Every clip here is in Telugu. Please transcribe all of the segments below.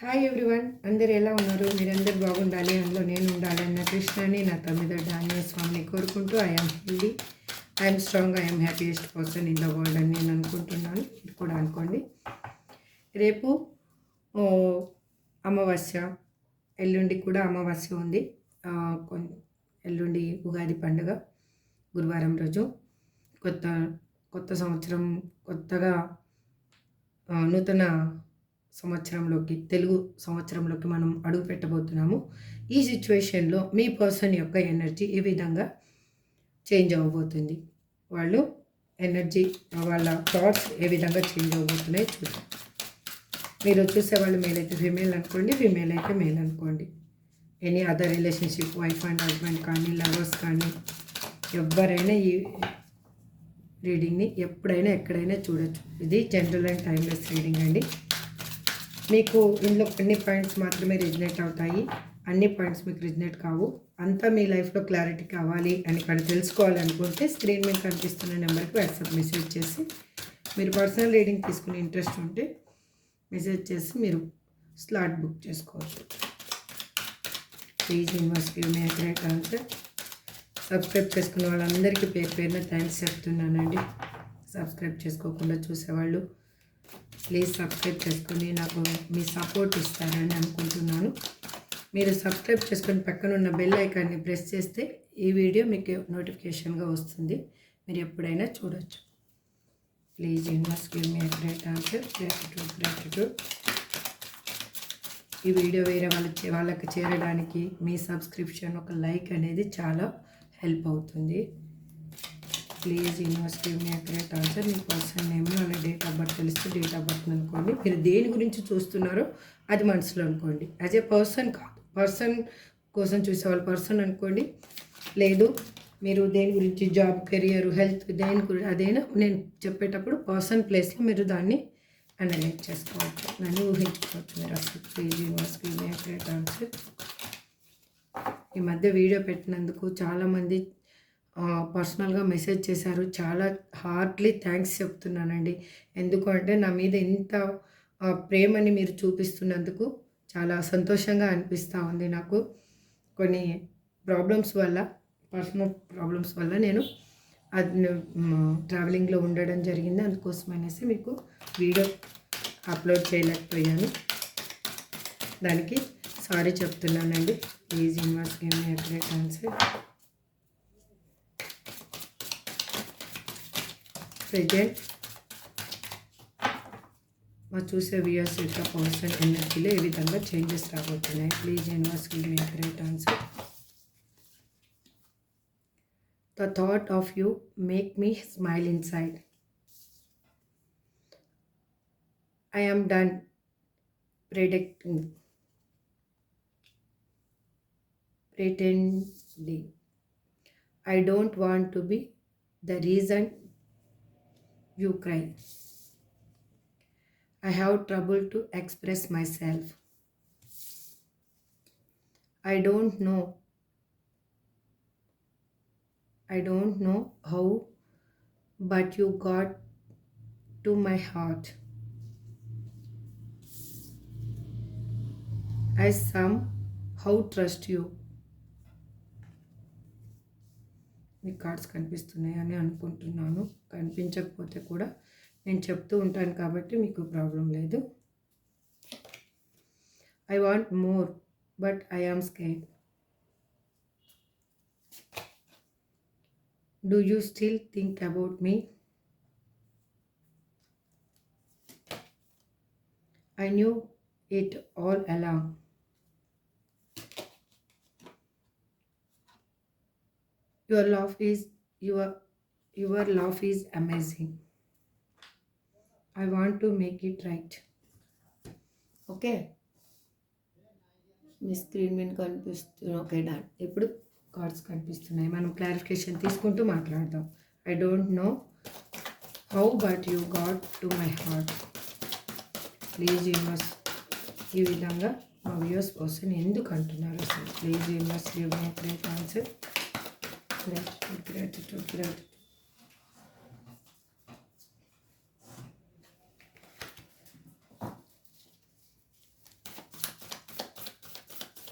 హాయ్ ఎవ్రీవన్, అందరు ఎలా ఉన్నారు? మీరందరూ బాగుండాలి, అందులో నేను ఉండాలి. నా కృష్ణని, నా తమ్మిద ఆంజనేయ స్వామిని కోరుకుంటూ I'm healthy, I'm strong, I'm happiest person in the world అని నేను అనుకుంటున్నాను. మీరు కూడా అనుకోండి. రేపు అమావాస్య, ఎల్లుండి కూడా అమావాస్య ఉంది. ఎల్లుండి ఉగాది పండుగ, గురువారం రోజు కొత్త కొత్త సంవత్సరం, కొత్తగా నూతన సంవత్సరంలోకి, తెలుగు సంవత్సరంలోకి మనం అడుగు పెట్టబోతున్నాము. ఈ సిచ్యువేషన్లో మీ పర్సన్ యొక్క ఎనర్జీ ఏ విధంగా చేంజ్ అవ్వబోతుంది, వాళ్ళు ఎనర్జీ, వాళ్ళ థాట్స్ ఏ విధంగా చేంజ్ అవ్వబోతున్నాయి చూద్దాం. మీరు చూసేవాళ్ళు మేల్ అయితే ఫీమేల్ అనుకోండి, ఫీమేల్ అయితే మేల్ అనుకోండి. Any other relationship, wife and husband కానీ, లవర్స్ కానీ, ఎవరైనా ఈ రీడింగ్ని ఎప్పుడైనా ఎక్కడైనా చూడొచ్చు. ఇది జనరల్ అండ్ టైమ్లెస్ రీడింగ్ అండి. మీకు ఇందులో కొన్ని పాయింట్స్ మాత్రమే రిజనేట్ అవుతాయి, అన్ని పాయింట్స్ మీకు రిజనేట్ కావు. అంతా మీ లైఫ్లో క్లారిటీ కావాలి అని కానీ తెలుసుకోవాలనుకుంటే స్క్రీన్ మీద కనిపిస్తున్న నెంబర్కి వాట్సాప్ మెసేజ్ చేసి, మీరు పర్సనల్ రీడింగ్ తీసుకునే ఇంట్రెస్ట్ ఉంటే మెసేజ్ చేసి మీరు స్లాట్ బుక్ చేసుకోవచ్చు. Please universe give me great answer. Subscribe చేసుకున్న వాళ్ళందరికీ పేరు పేరున థ్యాంక్స్ చెప్తున్నానండి. సబ్స్క్రైబ్ చేసుకోకుండా చూసేవాళ్ళు ప్లీజ్ సబ్స్క్రైబ్ చేసుకొని నాకు మీ సపోర్ట్ ఇస్తారని అనుకుంటున్నాను. మీరు సబ్స్క్రైబ్ చేసుకొని పక్కన ఉన్న బెల్ ఐకాన్ని ప్రెస్ చేస్తే ఈ వీడియో మీకు నోటిఫికేషన్గా వస్తుంది, మీరు ఎప్పుడైనా చూడొచ్చు. Please universe give me great answer. Gratitude. ఈ వీడియో వేరే వాళ్ళకి చేరడానికి మీ సబ్స్క్రిప్షన్, ఒక లైక్ అనేది చాలా హెల్ప్ అవుతుంది. Please universe give me great answer. Me person name, వాళ్ళ డేట్ ఆఫ్ బర్త్ తెలిస్తే డేట్ ఆఫ్ బర్త్ అనుకోండి. మీరు దేని గురించి చూస్తున్నారో అది మనసులో అనుకోండి. యాజ్ ఏ పర్సన్ కాదు, పర్సన్ కోసం చూసేవాళ్ళు పర్సన్ అనుకోండి. లేదు మీరు దేని గురించి, జాబ్, కెరియర్, హెల్త్, దేని గురించి అదైనా నేను చెప్పేటప్పుడు పర్సన్ ప్లేస్లో మీరు దాన్ని అనలైజ్ చేసుకోవచ్చు, నన్ను ఊహించుకోవచ్చు మీరు అసలు. Please universe give me great answer. ఈ మధ్య వీడియో పెట్టినందుకు చాలామంది పర్సనల్గా మెసేజ్ చేశారు. చాలా హార్ట్లీ థ్యాంక్స్ చెప్తున్నానండి. ఎందుకంటే నా మీద ఇంత ప్రేమని మీరు చూపిస్తున్నందుకు చాలా సంతోషంగా అనిపిస్తూ ఉంది నాకు. కొన్ని ప్రాబ్లమ్స్ వల్ల, పర్సనల్ ప్రాబ్లమ్స్ వల్ల నేను ట్రావెలింగ్లో ఉండడం జరిగింది. అందుకోసం అనేసి మీకు వీడియో అప్లోడ్ చేయలేకపోయాను, దానికి సారీ చెప్తున్నానండి. Please universe give me great answer. Present మా చూసే వ్యూయర్స్ యొక్క పర్సన్ ఎనర్జీలో ఏ విధంగా చేంజెస్ రాబోతున్నాయి. Please universe give me great answer. The thought of you make me smile inside. I am done pretending. I don't want to be the reason you cry. I have trouble to express myself. I don't know how, but you got to my heart. I somehow trust you. Me cards కనిపిస్తున్నాయి అని అనుకుంటున్నాను. కనిపించకపోతే కూడా నేను చెప్తూ ఉంటాను కాబట్టి మీకు ప్రాబ్లం లేదు. I want more but I am scared. Do you still think about me? I knew it all along. Your laugh is amazing. I want to make it right. Okay, me screen మీద కనిపిస్తుంది. Okay, done. ఇప్పుడు కార్డ్స్ కనిపిస్తున్నాయి, మనం క్లారిఫికేషన్ తీసుకుంటూ మాట్లాడదాం. I don't know how but you got to my heart. Please universe ఈ విధంగా మా వ్యూయర్స్ పర్సన్ ఎందుకు అంటున్నారు అసలు? Please universe give me great answer. Gratitude.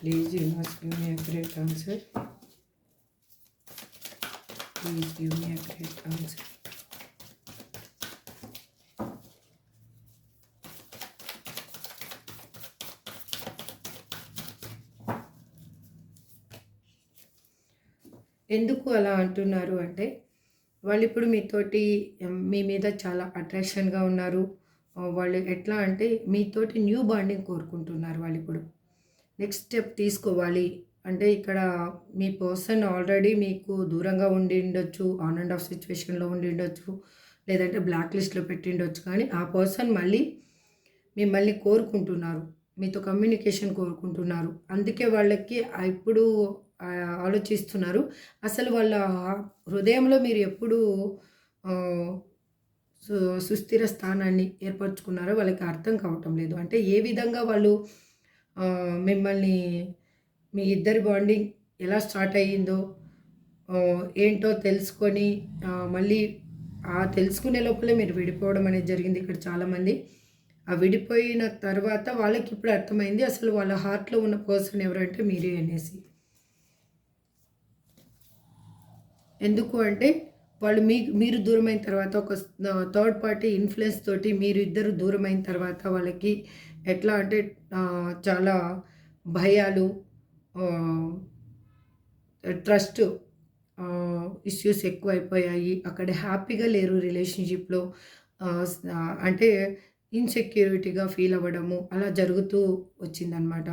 Please, universe, give me a great answer. Please give me a great answer. ఎందుకు అలా అంటున్నారు అంటే, వాళ్ళిప్పుడు మీతోటి మీ మీద చాలా అట్రాక్షన్‌గా ఉన్నారు. వాళ్ళు ఎట్లా అంటే మీతోటి న్యూ బాండింగ్ కోరుకుంటున్నారు వాళ్ళిప్పుడు. నెక్స్ట్ స్టెప్ తీసుకోవాలి అంటే ఇక్కడ మీ పర్సన్ ఆల్రెడీ మీకు దూరంగా ఉండిండొచ్చు. ఆన్ అండ్ ఆఫ్ సిట్యుయేషన్‌లో ఉండిండొచ్చు. లేదంటే బ్లాక్ లిస్ట్‌లో పెట్టిండొచ్చు. కానీ ఆ పర్సన్ మళ్ళీ మిమ్మల్ని కోరుకుంటున్నారు. మీతో కమ్యూనికేషన్ కోరుకుంటున్నారు. అందుకే వాళ్ళకి ఇప్పుడు ఆలోచిస్తున్నారు. అసలు వాళ్ళ హృదయంలో మీరు ఎప్పుడు ఆహ్, సు సుస్థిర స్థానాన్ని ఏర్పరచుకున్నారో వాళ్ళకి అర్థం కావటం లేదు. అంటే ఏ విధంగా వాళ్ళు మిమ్మల్ని మీ ఇద్దరి బాండింగ్ ఎలా స్టార్ట్ అయ్యిందో ఏంటో తెలుసుకొని మళ్ళీ ఆ తెలుసుకునే లోపలే మీరు విడిపోవడం అనేది జరిగింది ఇక్కడ చాలామంది. ఆ విడిపోయిన తర్వాత వాళ్ళకిప్పుడు అర్థమైంది అసలు వాళ్ళ హార్ట్‌లో ఉన్న పర్సన్ ఎవరంటే మీరే అనేసి. ఎందుకు అంటే వాళ్ళు మీరు దూరమైన తర్వాత ఒక థర్డ్ పార్టీ ఇన్‌ఫ్లుయెన్స్ తోటి మీరు ఇద్దరు దూరమైన తర్వాత వాళ్ళకి ఎట్లా అంటే చాలా భయాలు, ఆహ్, ట్రస్ట్ ఇష్యూస్ ఎక్కువైపోయాయి. అక్కడ హ్యాపీగా లేరు రిలేషన్‌షిప్‌లో. అంటే ఇన్‌సెక్యూరిటీగా ఫీల్ అవ్వడము అలా జరుగుతూ వచ్చిందనమాట.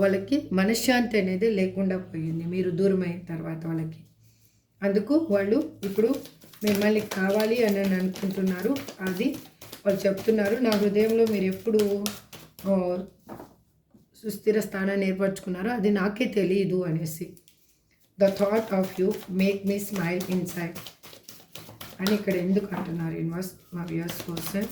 వాళ్ళకి మనశ్శాంతి అనేది లేకుండా పోయింది మీరు దూరమైన తర్వాత వాళ్ళకి. అందుకు వాళ్ళు ఇప్పుడు మిమ్మల్ని కావాలి అని అనుకుంటున్నారు. అది వాళ్ళు చెప్తున్నారు. నా హృదయంలో మీరెప్పుడు సుస్థిర స్థానాన్ని ఏర్పరచుకున్నారో అది నాకే తెలీదు అనేసి. The thought of you make me smile inside అని ఇక్కడ ఎందుకు అంటున్నారు యూనివర్స్ మా వ్యూయర్స్ కోసం.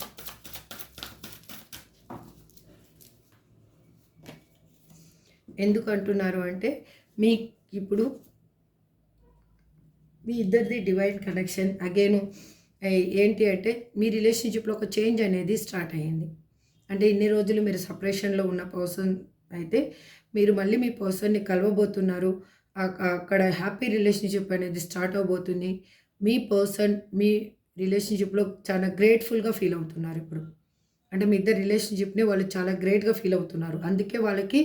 ఎందుకు అంటున్నారు అంటే మీ ఇప్పుడు మీ ఇద్దరిది డివైన్ కనెక్షన్ అగైన్ ఏంటి అంటే మీ రిలేషన్షిప్లో ఒక చేంజ్ అనేది స్టార్ట్ అయ్యింది. అంటే ఇన్ని రోజులు మీరు సపరేషన్లో ఉన్న పర్సన్ అయితే మీరు మళ్ళీ మీ పర్సన్ని కలవబోతున్నారు. అక్కడ హ్యాపీ రిలేషన్షిప్ అనేది స్టార్ట్ అవబోతుంది. మీ పర్సన్ మీ రిలేషన్షిప్లో చాలా గ్రేట్ఫుల్గా ఫీల్ అవుతున్నారు ఇప్పుడు. అంటే మీ ఇద్దరి రిలేషన్షిప్ని వాళ్ళు చాలా గ్రేట్గా ఫీల్ అవుతున్నారు. అందుకే వాళ్ళకి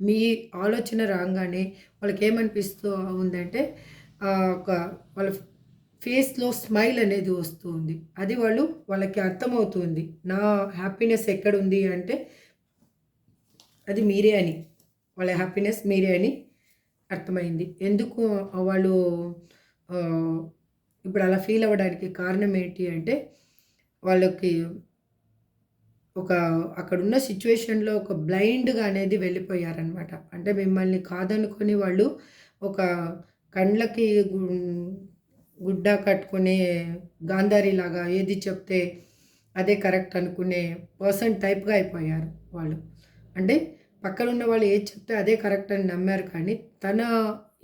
మీ ఆలోచన రాగానే వాళ్ళకి ఏమనిపిస్తూ ఉందంటే ఒక వాళ్ళ ఫేస్‌లో స్మైల్ అనేది వస్తూ ఉంది. అది వాళ్ళకి అర్థమవుతుంది. నా హ్యాపీనెస్ ఎక్కడుంది అంటే అది మీరే అని. వాళ్ళ హ్యాపీనెస్ మీరే అని అర్థమైంది. ఎందుకు వాళ్ళు ఆహ్, ఇప్పుడు అలా ఫీల్ అవ్వడానికి కారణం ఏంటి అంటే వాళ్ళకి ఒక అక్కడున్న సిట్యుయేషన్‌లో ఒక బ్లైండ్‌గా అనేది వెళ్ళిపోయారనమాట. అంటే మిమ్మల్ని కాదనుకొని వాళ్ళు ఒక కండ్లకి గుడ్డ కట్టుకునే గాంధారిలాగా ఏది చెప్తే అదే కరెక్ట్ అనుకునే పర్సన్ టైప్‌గా అయిపోయారు వాళ్ళు. అంటే పక్కనున్న వాళ్ళు ఏది చెప్తే అదే కరెక్ట్ అని నమ్మారు కానీ, తన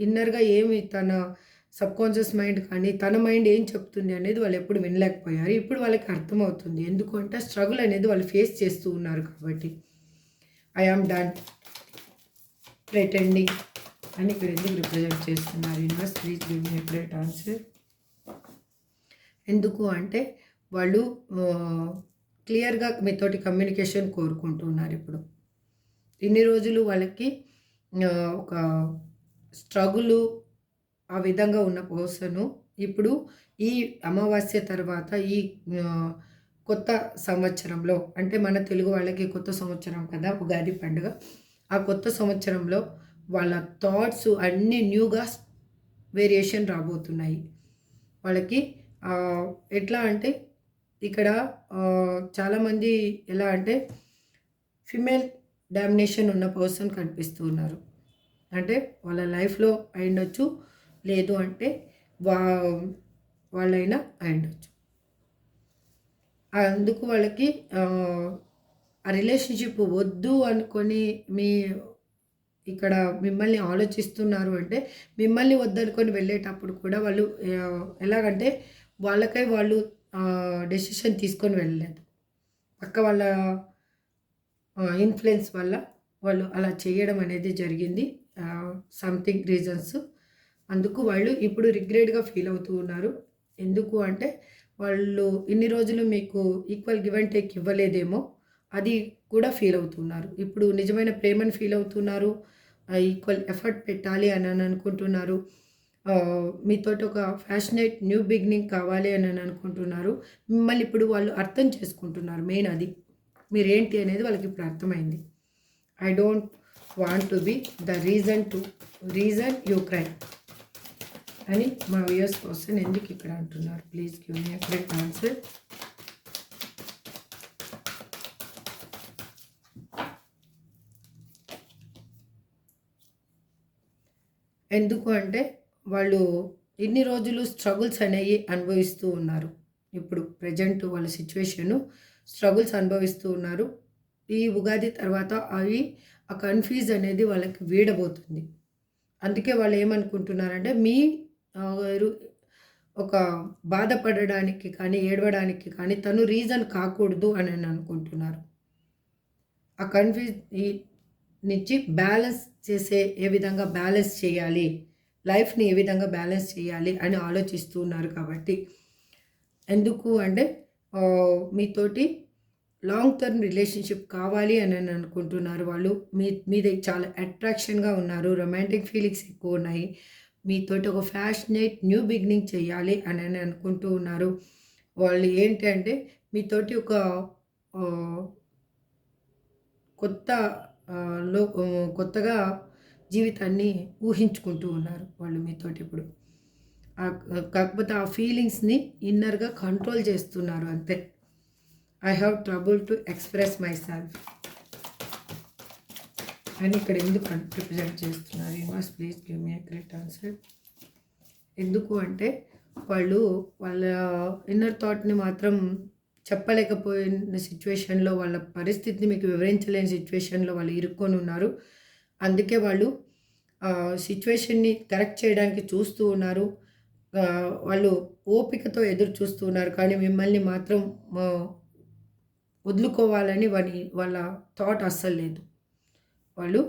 ఇన్నర్‌గా ఏమి తన సబ్‌కాన్షియస్ మైండ్ కానీ, తన మైండ్ ఏం చెప్తుంది అనేది వాళ్ళెప్పుడు వినలేకపోయారు. ఇప్పుడు వాళ్ళకి అర్థమవుతుంది. ఎందుకు అంటే స్ట్రగుల్ అనేది వాళ్ళు ఫేస్ చేస్తూ ఉన్నారు కాబట్టి. ఐ యామ్ డన్ ప్రిటెండింగ్ అని ఇక్కడ ఎందుకు రిప్రజెంట్ చేస్తున్నారు universe please give me a great answer. ఎందుకు అంటే వాళ్ళు క్లియర్‌గా మీతోటి కమ్యూనికేషన్ కోరుకుంటున్నారు ఇప్పుడు. ఇన్ని రోజులు వాళ్ళకి ఒక స్ట్రగులు ఆ విధంగా ఉన్న పర్సను ఇప్పుడు ఈ అమావాస్య తర్వాత ఈ కొత్త సంవత్సరంలో అంటే మన తెలుగు వాళ్ళకి కొత్త సంవత్సరం కదా ఉగాది పండుగ. ఆ కొత్త సంవత్సరంలో వాళ్ళ థాట్స్ అన్నీ న్యూగా వేరియేషన్ రాబోతున్నాయి. వాళ్ళకి ఎట్లా అంటే ఇక్కడ చాలామంది ఎలా అంటే ఫిమేల్ డామినేషన్ ఉన్న పర్సన్ కనిపిస్తూ ఉన్నారు. అంటే వాళ్ళ లైఫ్‌లో అయ్యుండొచ్చు. లేదు అంటే వా వాళ్ళైనా అయ్యుండొచ్చు. అందుకు వాళ్ళకి ఆ రిలేషన్‌షిప్ వద్దు అనుకొని ఇక్కడ మిమ్మల్ని ఆలోచిస్తున్నారు అంటే, మిమ్మల్ని వద్దనుకొని వెళ్ళేటప్పుడు కూడా వాళ్ళు ఎలాగంటే వాళ్ళకై వాళ్ళు డెసిషన్ తీసుకొని వెళ్ళలేదు. పక్క వాళ్ళ ఇన్‌ఫ్లుయెన్స్ వల్ల వాళ్ళు అలా చేయడం అనేది జరిగింది. Something reasons. అందుకు వాళ్ళు ఇప్పుడు రిగ్రెట్‌గా ఫీల్ అవుతూ ఉన్నారు. ఎందుకు అంటే వాళ్ళు ఇన్ని రోజులు మీకు ఈక్వల్ గివ్ అండ్ టేక్ ఇవ్వలేదేమో, అది కూడా ఫీల్ అవుతున్నారు. ఇప్పుడు నిజమైన ప్రేమను ఫీల్ అవుతున్నారు. ఈక్వల్ ఎఫర్ట్ పెట్టాలి అని అనుకుంటున్నారు. మీతోటి ఒక ఫ్యాషనేట్ న్యూ బిగినింగ్ కావాలి అని అనుకుంటున్నారు. మిమ్మల్ని ఇప్పుడు వాళ్ళు అర్థం చేసుకుంటున్నారు. మెయిన్ అది. మీరేంటి అనేది వాళ్ళకి ఇప్పుడు అర్థమైంది. I don't want to be the reason you cry అని మా వ్యూయర్స్ క్వశ్చన్ ఎందుకు ఇక్కడ అంటున్నారు. Please give me a correct answer. ఎందుకు అంటే వాళ్ళు ఇన్ని రోజులు స్ట్రగుల్స్ అనేవి అనుభవిస్తూ ఉన్నారు. ఇప్పుడు ప్రెజెంట్ వాళ్ళ సిచ్యువేషను స్ట్రగుల్స్ అనుభవిస్తూ ఉన్నారు. ఈ ఉగాది తర్వాత అవి ఆ కన్‌ఫ్యూజ్ అనేది వాళ్ళకి వీడబోతుంది. అందుకే వాళ్ళు ఏమనుకుంటున్నారంటే మీ రు ఒక బాధపడడానికి కానీ, ఏడవడానికి కానీ తను రీజన్ కాకూడదు అని అనుకుంటున్నారు. ఆ కన్‌ఫ్యూజ్ నుంచి బ్యాలెన్స్ చేసే ఏ విధంగా బ్యాలెన్స్ చేయాలి, లైఫ్‌ని ఏ విధంగా బ్యాలెన్స్ చేయాలి అని ఆలోచిస్తూ ఉన్నారు కాబట్టి. ఎందుకు అంటే మీతోటి లాంగ్ టర్మ్ రిలేషన్‌షిప్ కావాలి అని అనుకుంటున్నారు వాళ్ళు. మీద చాలా అట్రాక్షన్‌గా ఉన్నారు. రొమాంటిక్ ఫీలింగ్స్ ఎక్కువున్నాయి. మీతోటి ఒక ఫ్యాషనేట్ న్యూ బిగినింగ్ చేయాలి అని అనుకుంటూ ఉన్నారు. వాళ్ళు ఏంటి అంటే మీతోటి ఒక ఆహ్, కొత్త కొత్తగా జీవితాన్ని ఊహించుకుంటూ ఉన్నారు వాళ్ళు మీతోటి ఇప్పుడు. కాకపోతే ఆ ఫీలింగ్స్‌ని ఇన్నర్‌గా కంట్రోల్ చేస్తున్నారు అంతే. I have trouble to express my self అని ఇక్కడ ఎందుకు రిప్రజెంట్ చేస్తున్నారు? You must please give me a correct answer. ఎందుకు అంటే వాళ్ళు వాళ్ళ ఇన్నర్ థాట్‌ని మాత్రం చెప్పలేకపోయిన సిచ్యువేషన్‌లో, వాళ్ళ పరిస్థితిని మీకు వివరించలేని సిచ్యువేషన్‌లో వాళ్ళు ఇరుక్కొని ఉన్నారు. అందుకే వాళ్ళు సిచ్యువేషన్‌ని కరెక్ట్ చేయడానికి చూస్తూ ఉన్నారు. వాళ్ళు ఓపికతో ఎదురు చూస్తూ ఉన్నారు. కానీ మిమ్మల్ని మాత్రం వదులుకోవాలని వాళ్ళ థాట్ అస్సలు లేదు. వాళ్ళు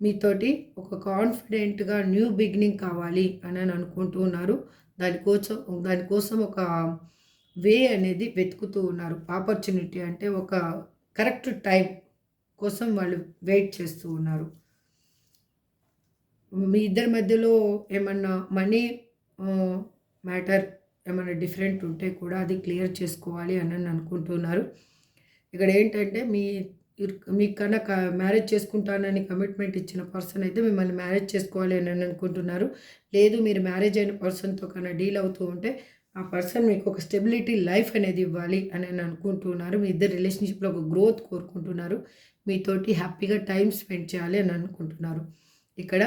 మీతోటి ఒక కాన్ఫిడెంట్‌గా న్యూ బిగినింగ్ కావాలి అని అనుకుంటూ ఉన్నారు. దానికోసం ఒక వే అనేది వెతుకుతూ ఉన్నారు. ఆపర్చునిటీ అంటే ఒక కరెక్ట్ టైం కోసం వాళ్ళు వెయిట్ చేస్తూ ఉన్నారు. మీ ఇద్దరి మధ్యలో ఏమన్నా మనీ మ్యాటర్ ఏమన్నా డిఫరెంట్ ఉంటే కూడా అది క్లియర్ చేసుకోవాలి అని అనుకుంటున్నారు. ఇక్కడ ఏంటంటే మీకు కనుక మ్యారేజ్ చేసుకుంటానని కమిట్మెంట్ ఇచ్చిన పర్సన్ అయితే మిమ్మల్ని మ్యారేజ్ చేసుకోవాలి అని అనుకుంటున్నారు. లేదు మీరు మ్యారేజ్ అయిన పర్సన్‌తో కన్నా డీల్ అవుతూ ఉంటే ఆ పర్సన్ మీకు ఒక స్టెబిలిటీ లైఫ్ అనేది ఇవ్వాలి అని అనుకుంటున్నారు. మీ ఇద్దరి రిలేషన్‌షిప్‌లో ఒక గ్రోత్ కోరుకుంటున్నారు. మీతోటి హ్యాపీగా టైమ్ స్పెండ్ చేయాలి అని అనుకుంటున్నారు. ఇక్కడ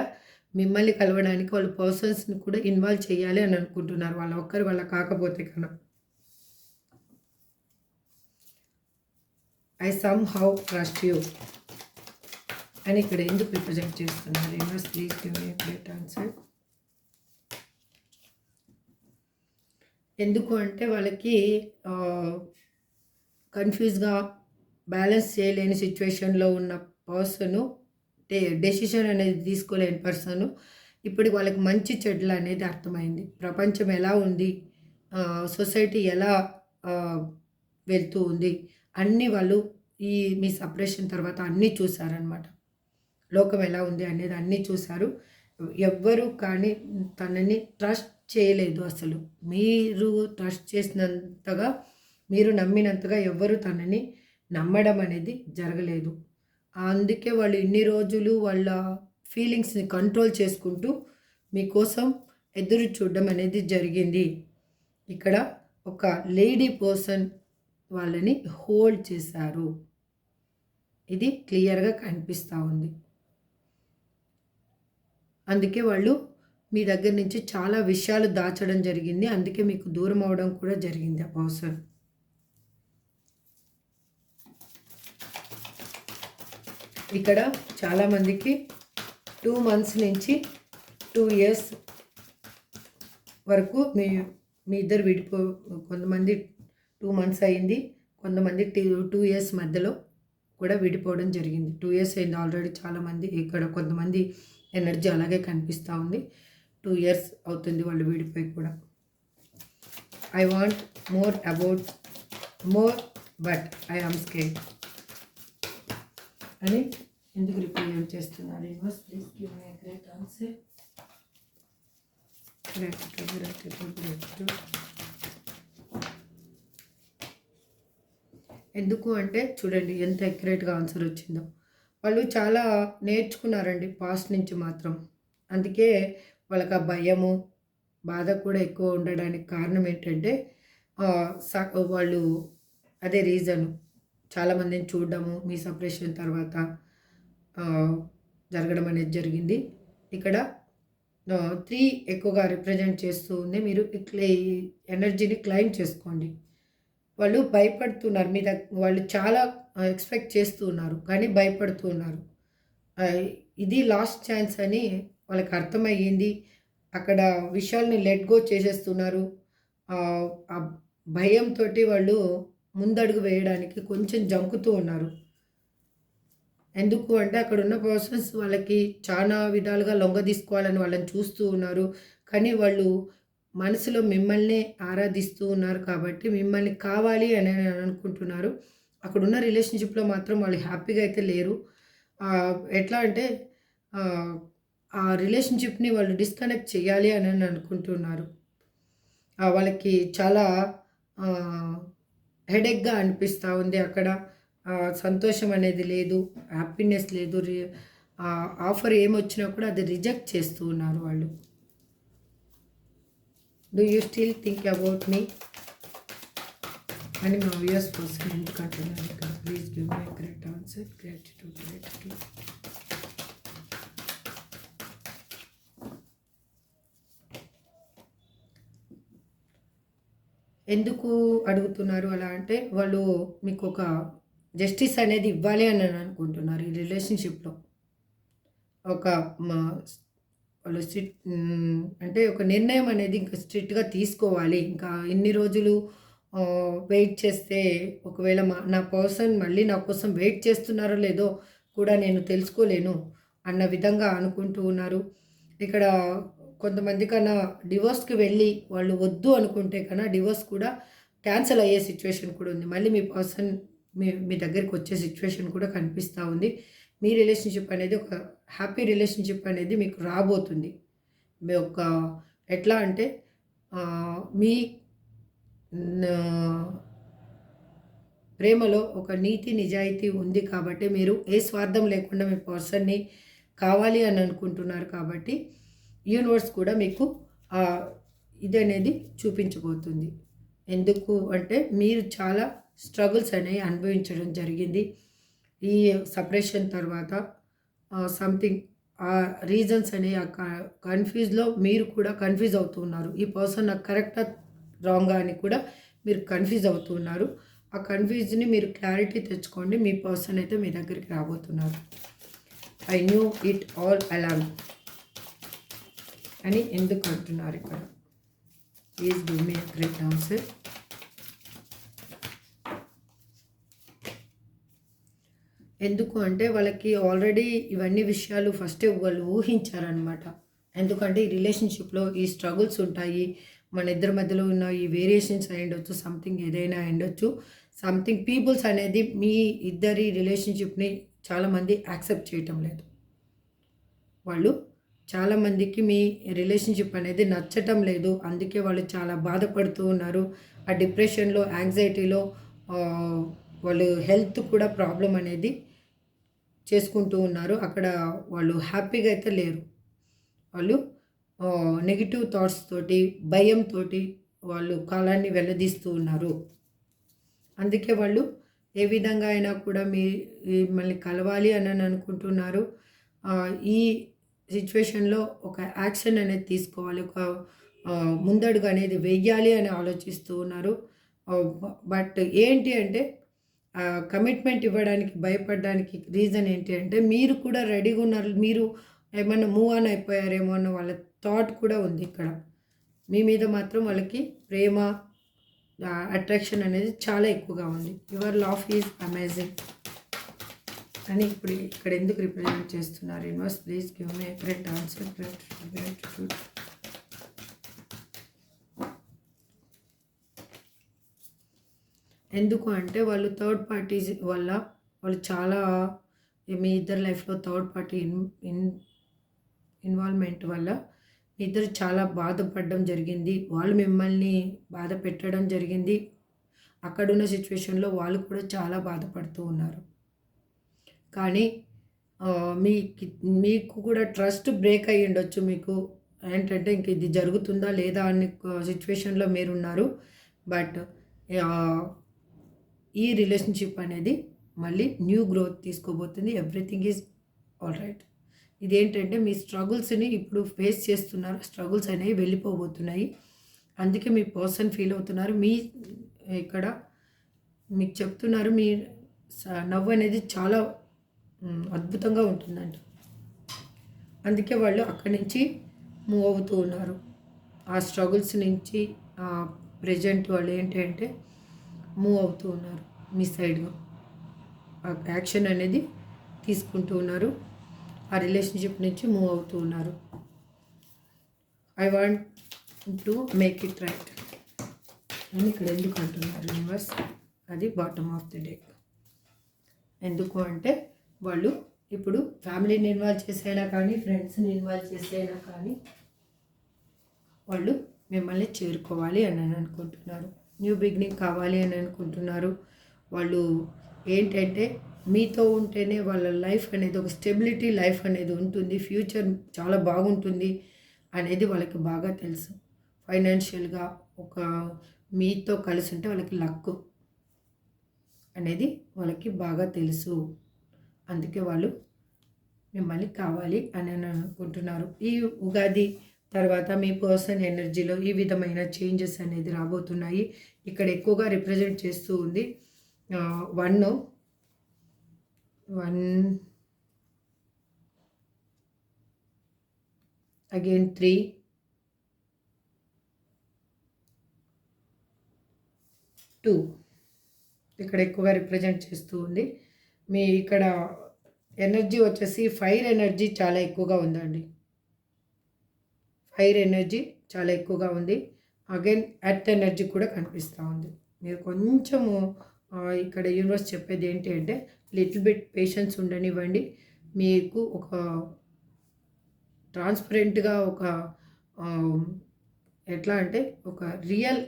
మిమ్మల్ని కలవడానికి వాళ్ళ పర్సన్స్‌ని కూడా ఇన్వాల్వ్ చేయాలి అని అనుకుంటున్నారు. వాళ్ళ కాకపోతే కన్నా. ఐ సమ్‌హౌ ట్రస్ట్ యూ అని ఇక్కడ ఎందుకు రిప్రజెంట్ చేస్తున్నారు? You must please give me a correct answer. ఎందుకు అంటే వాళ్ళకి కన్‌ఫ్యూజ్‌గా బ్యాలెన్స్ చేయలేని సిచ్యువేషన్‌లో ఉన్న పర్సను డెసిషన్ అనేది తీసుకోలేని పర్సను ఇప్పుడు వాళ్ళకి మంచి చెడులు అనేది అర్థమైంది. ప్రపంచం ఎలా ఉంది, సొసైటీ ఎలా వెళ్తూ ఉంది, అన్నీ వాళ్ళు మీ సెపరేషన్ తర్వాత అన్నీ చూసారనమాట. లోకం ఎలా ఉంది అనేది అన్నీ చూసారు. ఎవ్వరు కానీ తనని ట్రస్ట్ చేయలేదు అసలు. మీరు ట్రస్ట్ చేసినంతగా, మీరు నమ్మినంతగా ఎవ్వరు తనని నమ్మడం అనేది జరగలేదు. అందుకే వాళ్ళు ఇన్ని రోజులు వాళ్ళ ఫీలింగ్స్‌ని కంట్రోల్ చేసుకుంటూ మీకోసం ఎదురు చూడడం అనేది జరిగింది. ఇక్కడ ఒక లేడీ పర్సన్ వాళ్ళని హోల్డ్ చేశారు. ఇది క్లియర్‌గా కనిపిస్తూ ఉంది. అందుకే వాళ్ళు మీ దగ్గర నుంచి చాలా విషయాలు దాచడం జరిగింది. అందుకే మీకు దూరం అవ్వడం కూడా జరిగింది ఆ పర్సన్. ఇక్కడ చాలామందికి 2 మంత్స్ నుంచి 2 ఇయర్స్ వరకు మీ ఇద్దరు కొంతమంది 2 మంత్స్ అయింది. కొంతమంది 2 ఇయర్స్ మధ్యలో కూడా విడిపోవడం జరిగింది. 2 ఇయర్స్ అయింది ఆల్రెడీ. చాలామంది ఇక్కడ కొంతమంది ఎనర్జీ అలాగే కనిపిస్తూ ఉంది. 2 ఇయర్స్ అవుతుంది వాళ్ళు విడిపోయి కూడా. I want more but I am scared అని ఎందుకు రిప్రజెంట్ చేస్తున్నారు? Universe please give me a great answer. Gratitude. ఎందుకు అంటే చూడండి ఎంత అక్యురేట్గా ఆన్సర్ వచ్చిందో. వాళ్ళు చాలా నేర్చుకున్నారండి పాస్ట్ నుంచి మాత్రం. అందుకే వాళ్ళకి ఆ భయము, బాధ కూడా ఎక్కువ ఉండడానికి కారణం ఏంటంటే వాళ్ళు అదే రీజను. చాలామందిని చూడడము, మీ సపరేషన్ తర్వాత జరగడం అనేది జరిగింది. ఇక్కడ 3 ఎక్కువగా రిప్రజెంట్ చేస్తూ ఉంది. మీరు ఇట్లా ఈ ఎనర్జీని క్లైమ్ చేసుకోండి. వాళ్ళు భయపడుతున్నారు. వాళ్ళు చాలా ఎక్స్పెక్ట్ చేస్తూ ఉన్నారు, కానీ భయపడుతూ ఉన్నారు. ఇది లాస్ట్ ఛాన్స్ అని వాళ్ళకి అర్థమయ్యింది. అక్కడ విషయాల్ని లెట్ గో చేసేస్తున్నారు. ఆ భయంతో వాళ్ళు ముందడుగు వేయడానికి కొంచెం జంకుతూ ఉన్నారు. ఎందుకు అంటే అక్కడ ఉన్న పర్సన్స్ వాళ్ళకి చాలా విధాలుగా లొంగ తీసుకోవాలని వాళ్ళని చూస్తూ ఉన్నారు. కానీ వాళ్ళు మనసులో మిమ్మల్ని ఆరాధిస్తూ ఉన్నారు కాబట్టి మిమ్మల్ని కావాలి అని అనుకుంటున్నారు. అక్కడున్న రిలేషన్షిప్లో మాత్రం వాళ్ళు హ్యాపీగా అయితే లేరు. ఎట్లా అంటే ఆ రిలేషన్షిప్ని వాళ్ళు డిస్కనెక్ట్ చేయాలి అని అనుకుంటున్నారు. వాళ్ళకి చాలా హెడేక్గా అనిపిస్తూ ఉంది. అక్కడ సంతోషం అనేది లేదు, హ్యాపీనెస్ లేదు. ఆఫర్ ఏమొచ్చినా కూడా అది రిజెక్ట్ చేస్తూ ఉన్నారు వాళ్ళు. Do you still think about me అని మా వ్యూయర్స్ పర్సన్ ఎందుకు అంటున్నారు ఇక్కడ? Please give my great answer. Gratitude. ఎందుకు అడుగుతున్నారు అలా అంటే వాళ్ళు మీకు ఒక జస్టిస్ అనేది ఇవ్వాలి అని అనుకుంటున్నారు ఈ రిలేషన్షిప్లో. ఒక వాళ్ళు అంటే ఒక నిర్ణయం అనేది ఇంకా స్ట్రిక్ట్గా తీసుకోవాలి. ఇంకా ఇన్ని రోజులు వెయిట్ చేస్తే ఒకవేళ నా పర్సన్ మళ్ళీ నా కోసం వెయిట్ చేస్తున్నారో లేదో కూడా నేను తెలుసుకోలేను అన్న విధంగా అనుకుంటూ ఉన్నారు. ఇక్కడ కొంతమంది కన్నా డివోర్స్కి వెళ్ళి వాళ్ళు వద్దు అనుకుంటే కన్నా డివోర్స్ కూడా క్యాన్సిల్ అయ్యే సిచ్యువేషన్ కూడా ఉంది. మళ్ళీ మీ పర్సన్ మీ దగ్గరికి వచ్చే సిచ్యువేషన్ కూడా కనిపిస్తూ ఉంది. మీ రిలేషన్షిప్ అనేది ఒక హ్యాపీ రిలేషన్షిప్ అనేది మీకు రాబోతుంది. మీ ఒక ఎట్లా అంటే మీ ప్రేమలో ఒక నీతి నిజాయితీ ఉంది కాబట్టి మీరు ఏ స్వార్థం లేకుండా మీ పర్సన్ని కావాలి అని అనుకుంటున్నారు కాబట్టి యూనివర్స్ కూడా మీకు ఇది అనేది చూపించబోతుంది. ఎందుకు అంటే మీరు చాలా స్ట్రగుల్స్ అనేవి అనుభవించడం జరిగింది ఈ సపరేషన్ తర్వాత. సంథింగ్ రీజన్స్ అనేవి కన్ఫ్యూజ్లో మీరు కూడా కన్ఫ్యూజ్ అవుతున్నారు. ఈ పర్సన్ నాకు కరెక్టా రాంగా అని కూడా మీరు కన్ఫ్యూజ్ అవుతున్నారు. ఆ కన్ఫ్యూజ్ని మీరు క్లారిటీ తెచ్చుకోండి. మీ పర్సన్ అయితే మీ దగ్గరికి రాబోతున్నారు. I knew it all along అని ఎందుకు అంటున్నారు ఇక్కడ? Please give me a great answer. ఎందుకు అంటే వాళ్ళకి ఆల్రెడీ ఇవన్నీ విషయాలు ఫస్టే వాళ్ళు ఊహించారనమాట. ఎందుకంటే ఈ రిలేషన్షిప్లో ఈ స్ట్రగుల్స్ ఉంటాయి, మన ఇద్దరి మధ్యలో ఉన్న ఈ వేరియేషన్స్ అయ్యుండొచ్చు, సంథింగ్ ఏదైనా అయ్యుండొచ్చు. సంథింగ్ పీపుల్స్ అనేది మీ ఇద్దరి రిలేషన్షిప్ని చాలామంది యాక్సెప్ట్ చేయటం లేదు. వాళ్ళు చాలామందికి మీ రిలేషన్షిప్ అనేది నచ్చటం లేదు. అందుకే వాళ్ళు చాలా బాధపడుతూ ఉన్నారు. ఆ డిప్రెషన్లో, యాంగ్జైటీలో వాళ్ళు హెల్త్ కూడా ప్రాబ్లం అనేది చేసుకుంటూ ఉన్నారు. అక్కడ వాళ్ళు హ్యాపీగా అయితే లేరు. వాళ్ళు నెగిటివ్ థాట్స్ తోటి, భయంతో వాళ్ళు కాలాన్ని వెల్లదీస్తూ ఉన్నారు. అందుకే వాళ్ళు ఏ విధంగా అయినా కూడా మిమ్మల్ని కలవాలి అని అనుకుంటున్నారు. ఈ సిచ్యువేషన్లో ఒక యాక్షన్ అనేది తీసుకోవాలి, ఒక ముందడుగు అనేది వెయ్యాలి అని ఆలోచిస్తూ ఉన్నారు. బట్ ఏంటి అంటే కమిట్మెంట్ ఇవ్వడానికి భయపడడానికి రీజన్ ఏంటి అంటే మీరు కూడా రెడీగా ఉన్నారు. మీరు ఏమన్నా మూవ్ ఆన్ అయిపోయారేమో అన్న వాళ్ళ థాట్ కూడా ఉంది ఇక్కడ. మీ మీద మాత్రం వాళ్ళకి ప్రేమ, అట్రాక్షన్ అనేది చాలా ఎక్కువగా ఉంది. Your love is amazing. అని ఇప్పుడు ఇక్కడ ఎందుకు రిప్రజెంట్ చేస్తున్నారు universe? Please give me correct answer. ఎందుకు అంటే వాళ్ళు థర్డ్ పార్టీస్ వల్ల వాళ్ళు చాలా మీ ఇద్దరు లైఫ్లో థర్డ్ పార్టీ ఇన్వాల్వ్మెంట్ వల్ల మీ ఇద్దరు చాలా బాధపడడం జరిగింది. వాళ్ళు మిమ్మల్ని బాధ పెట్టడం జరిగింది. అక్కడున్న సిచ్యువేషన్లో వాళ్ళు కూడా చాలా బాధపడుతూ ఉన్నారు. కానీ మీకు కూడా ట్రస్ట్ బ్రేక్ అయ్యి ఉండొచ్చు. మీకు ఏంటంటే ఇంక ఇది జరుగుతుందా లేదా అనే సిచ్యువేషన్లో మీరున్నారు. బట్ ఈ రిలేషన్షిప్ అనేది మళ్ళీ న్యూ గ్రోత్ తీసుకోబోతుంది. Everything is all right. ఇదేంటంటే మీ స్ట్రగుల్స్ని ఇప్పుడు ఫేస్ చేస్తున్నారు. స్ట్రగుల్స్ అనేవి వెళ్ళిపోబోతున్నాయి. అందుకే మీ పర్సన్ ఫీల్ అవుతున్నారు. ఇక్కడ మీకు చెప్తున్నారు మీ నవ్వు అనేది చాలా అద్భుతంగా ఉంటుందంట. అందుకే వాళ్ళు అక్కడి నుంచి మూవ్ అవుతూ ఉన్నారు. ఆ స్ట్రగుల్స్ నుంచి ప్రెజెంట్ వాళ్ళు ఏంటంటే మూవ్ అవుతూ ఉన్నారు. మీ సైడ్గా యాక్షన్ అనేది తీసుకుంటూ ఉన్నారు. ఆ రిలేషన్షిప్ నుంచి మూవ్ అవుతూ ఉన్నారు. I want to make it right అని ఇక్కడ ఎందుకు అంటున్నారు యూనివర్స్? అది బాటమ్ ఆఫ్ ది డెక్. ఎందుకు అంటే వాళ్ళు ఇప్పుడు ఫ్యామిలీని ఇన్వాల్వ్ చేసైనా కానీ ఫ్రెండ్స్ని ఇన్వాల్వ్ చేసైనా కానీ వాళ్ళు మిమ్మల్ని చేరుకోవాలి అని అనుకుంటున్నారు. న్యూ బిగినింగ్ కావాలి అని అనుకుంటున్నారు. వాళ్ళు ఏంటంటే మీతో ఉంటేనే వాళ్ళ లైఫ్ అనేది ఒక స్టెబిలిటీ లైఫ్ అనేది ఉంటుంది. ఫ్యూచర్ చాలా బాగుంటుంది అనేది వాళ్ళకి బాగా తెలుసు. ఫైనాన్షియల్గా ఒక మీతో కలిసి ఉంటే వాళ్ళకి లక్ అనేది వాళ్ళకి బాగా తెలుసు. అందుకే వాళ్ళు మిమ్మల్ని కావాలి అని అనుకుంటున్నారు. ఈ ఉగాది తర్వాత మీ పర్సన్ ఎనర్జీలో ఈ విధమైన చేంజెస్ అనేది రాబోతున్నాయి. ఇక్కడ ఎక్కువగా రిప్రజెంట్ చేస్తూ ఉంది 1 అగైన్ 3 2 ఇక్కడ ఎక్కువగా రిప్రజెంట్ చేస్తూ ఉంది. మీ ఇక్కడ ఎనర్జీ వచ్చేసి ఫైర్ ఎనర్జీ చాలా ఎక్కువగా ఉందండి. ఫైర్ ఎనర్జీ చాలా ఎక్కువగా ఉంది. అగైన్ ఎర్త్ ఎనర్జీ కూడా కనిపిస్తూ ఉంది. మీరు కొంచెము ఇక్కడ యూనివర్స్ చెప్పేది ఏంటి అంటే లిటిల్ బిట్ పేషెన్స్ ఉండనివ్వండి. మీకు ఒక ట్రాన్స్పరెంట్గా ఒక ఎట్లా అంటే ఒక రియల్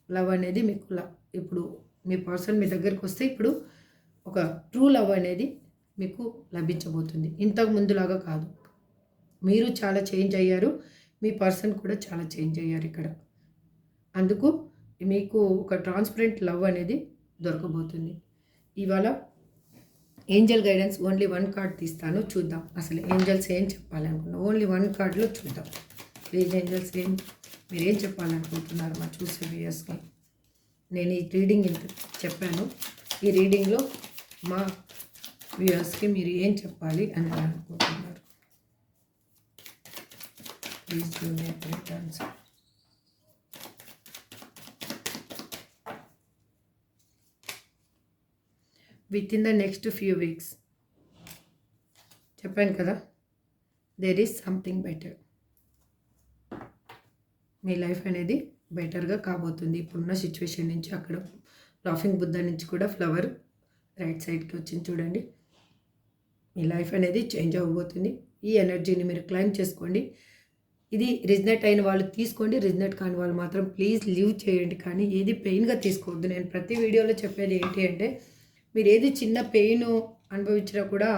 లవ్ అనేది మీకు ఇప్పుడు మీ పర్సన్ మీ దగ్గరికి వస్తే ఇప్పుడు ఒక ట్రూ లవ్ అనేది మీకు లభించబోతుంది. ఇంతకు ముందులాగా కాదు. మీరు చాలా చేంజ్ అయ్యారు. మీ పర్సన్ కూడా చాలా చేంజ్ అయ్యారు ఇక్కడ. అందుకు మీకు ఒక ట్రాన్స్పరెంట్ లవ్ అనేది దొరకబోతుంది. ఇవాళ ఏంజల్ గైడెన్స్ ఓన్లీ 1 కార్డ్ తీస్తాను, చూద్దాం అసలు ఏంజల్స్ ఏం చెప్పాలనుకున్నా. ఓన్లీ 1 కార్డులో చూద్దాం. ప్లీజ్ ఏంజల్స్ మీరేం చెప్పాలనుకుంటున్నారు మా చూసే వ్యూయర్స్కి. నేను ఈ రీడింగ్ ఇంత చెప్పాను. ఈ రీడింగ్లో మా వ్యూయర్స్కి మీరు ఏం చెప్పాలి అని అనుకుంటున్నారు? Please give me correct answer. With in the next few weeks చెప్పాను కదా, దేర్ ఈజ్ సంథింగ్ బెటర్. మీ లైఫ్ అనేది బెటర్గా కాబోతుంది. ఇప్పుడున్న సిచ్యువేషన్ నుంచి అక్కడ లాఫింగ్ బుద్ధ నుంచి కూడా ఫ్లవర్ రైట్ సైడ్కి వచ్చింది చూడండి. మీ లైఫ్ అనేది చేంజ్ అవ్వబోతుంది. ఈ ఎనర్జీని మీరు క్లైమ్ చేసుకోండి. ఇది రిజనేట్ అయిన వాళ్ళు తీసుకోండి, రిజనేట్ కాని వాళ్ళు మాత్రం ప్లీజ్ లీవ్ చేయండి. కానీ ఏది పెయిన్గా తీసుకోవద్దు. నేను ప్రతి వీడియోలో చెప్పేది ఏంటి అంటే మీరు ఏది చిన్న పెయిన్ అనుభవించినా కూడా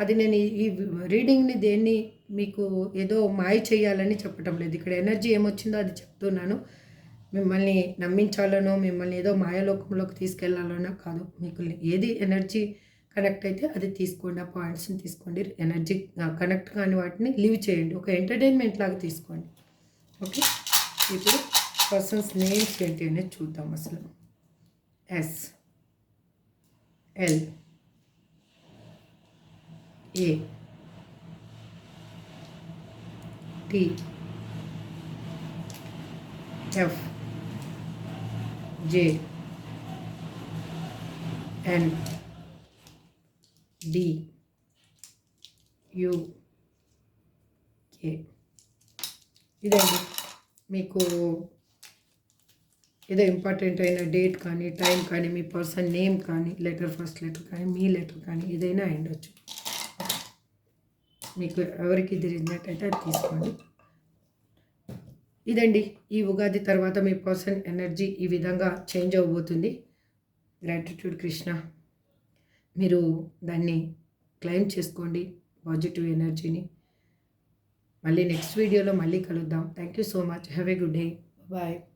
అది నేను ఈ రీడింగ్ని దేన్ని మీకు ఏదో మాయ చేయాలని చెప్పటం లేదు. ఇక్కడ ఎనర్జీ ఏమొచ్చిందో అది చెప్తున్నాను. మిమ్మల్ని నమ్మించాలనో మిమ్మల్ని ఏదో మాయలోకంలోకి తీసుకెళ్లాలనో కాదు. మీకు ఏది ఎనర్జీ కనెక్ట్ అయితే అది తీసుకోండి. ఆ పాయింట్స్ని తీసుకోండి. ఎనర్జీ కనెక్ట్ కాని వాటిని లీవ్ చేయండి. ఒక ఎంటర్టైన్మెంట్ లాగా తీసుకోండి. ఓకే, ఇప్పుడు పర్సన్స్ నేమ్స్ ఏంటి అనేది చూద్దాం. అసలు ఎస్, ఎల్, ఏ, టీ, ఎఫ్, జే, ఎన్, ఇదండి మీకు ఏదో ఇంపార్టెంట్ అయిన డేట్ కానీ, టైం కానీ, మీ పర్సన్ నేమ్ కానీ, ఫస్ట్ లెటర్ కానీ, మీ లెటర్ కానీ ఏదైనా అయ్యుండొచ్చు. మీకు ఎవరికి ఇది రిజనెట్ అది తీసుకోండి. ఇదండి ఈ ఉగాది తర్వాత మీ పర్సన్ ఎనర్జీ ఈ విధంగా చేంజ్ అవ్వబోతుంది. గ్రాటిట్యూడ్ కృష్ణ. మీరు దాన్ని క్లెయిమ్ చేసుకోండి పాజిటివ్ ఎనర్జీని. మళ్ళీ నెక్స్ట్ వీడియోలో మళ్ళీ కలుద్దాం. Thank you so much. Have a good day. Bye.